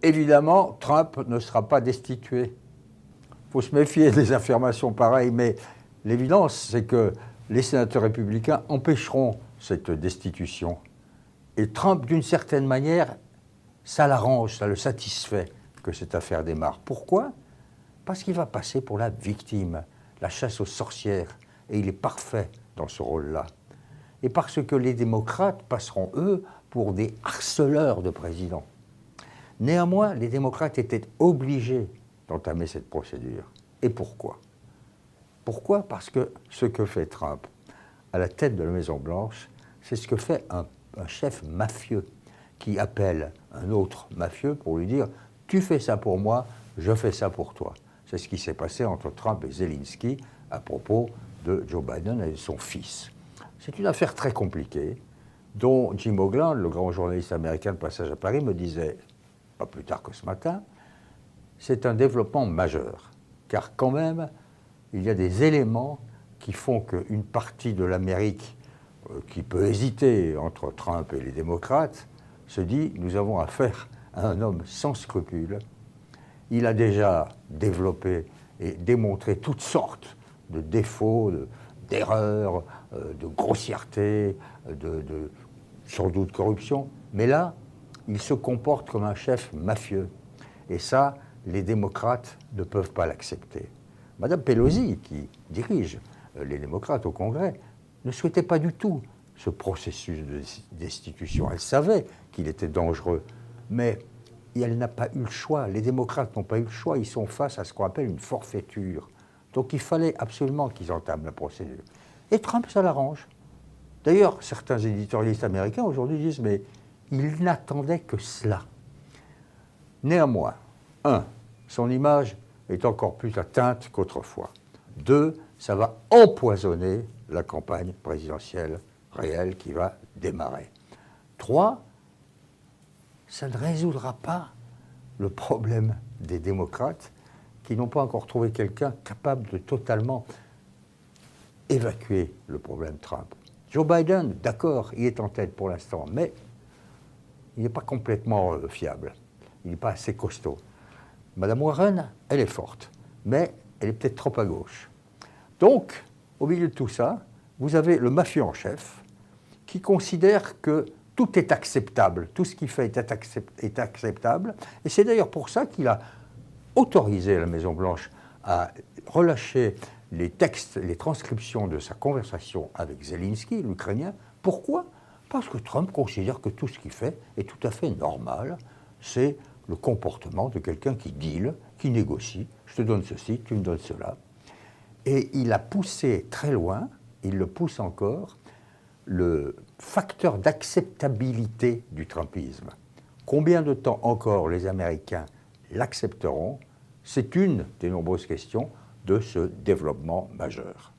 Évidemment, Trump ne sera pas destitué. Il faut se méfier des affirmations pareilles, mais l'évidence, c'est que les sénateurs républicains empêcheront cette destitution. Et Trump, d'une certaine manière, ça l'arrange, ça le satisfait que cette affaire démarre. Pourquoi? Parce qu'il va passer pour la victime, la chasse aux sorcières, et il est parfait dans ce rôle-là. Et parce que les démocrates passeront, eux, pour des harceleurs de présidents. Néanmoins, les démocrates étaient obligés d'entamer cette procédure. Et pourquoi? Pourquoi? Parce que ce que fait Trump à la tête de la Maison-Blanche, c'est ce que fait un chef mafieux qui appelle un autre mafieux pour lui dire « tu fais ça pour moi, je fais ça pour toi ». C'est ce qui s'est passé entre Trump et Zelensky à propos de Joe Biden et de son fils. C'est une affaire très compliquée dont Jim Ogland, le grand journaliste américain de passage à Paris, me disait, pas plus tard que ce matin, c'est un développement majeur, car quand même, il y a des éléments qui font qu'une partie de l'Amérique qui peut hésiter entre Trump et les démocrates se dit, nous avons affaire à un homme sans scrupules. Il a déjà développé et démontré toutes sortes de défauts, d'erreurs, de grossièreté, sans doute corruption. Mais là, il se comporte comme un chef mafieux. Et ça, les démocrates ne peuvent pas l'accepter. Madame Pelosi, qui dirige les démocrates au Congrès, ne souhaitait pas du tout ce processus de destitution. Elle savait qu'il était dangereux, mais elle n'a pas eu le choix. Les démocrates n'ont pas eu le choix. Ils sont face à ce qu'on appelle une forfaiture. Donc il fallait absolument qu'ils entament la procédure. Et Trump, ça l'arrange. D'ailleurs, certains éditorialistes américains aujourd'hui disent « mais il n'attendait que cela ». Néanmoins, son image est encore plus atteinte qu'autrefois. 2, ça va empoisonner la campagne présidentielle réelle qui va démarrer. 3, ça ne résoudra pas le problème des démocrates qui n'ont pas encore trouvé quelqu'un capable de totalement évacuer le problème Trump. Joe Biden, d'accord, il est en tête pour l'instant, mais il n'est pas complètement fiable. Il n'est pas assez costaud. Madame Warren, elle est forte, mais elle est peut-être trop à gauche. Donc, au milieu de tout ça, vous avez le mafieux en chef qui considère que tout est acceptable, tout ce qu'il fait est acceptable, et c'est d'ailleurs pour ça qu'il a autorisé la Maison-Blanche à relâcher les textes, les transcriptions de sa conversation avec Zelensky, l'Ukrainien. Pourquoi? Parce que Trump considère que tout ce qu'il fait est tout à fait normal. C'est le comportement de quelqu'un qui deal, qui négocie. Je te donne ceci, tu me donnes cela. Et il a poussé très loin, il le pousse encore, le facteur d'acceptabilité du trumpisme. Combien de temps encore les Américains l'accepteront? C'est une des nombreuses questions de ce développement majeur.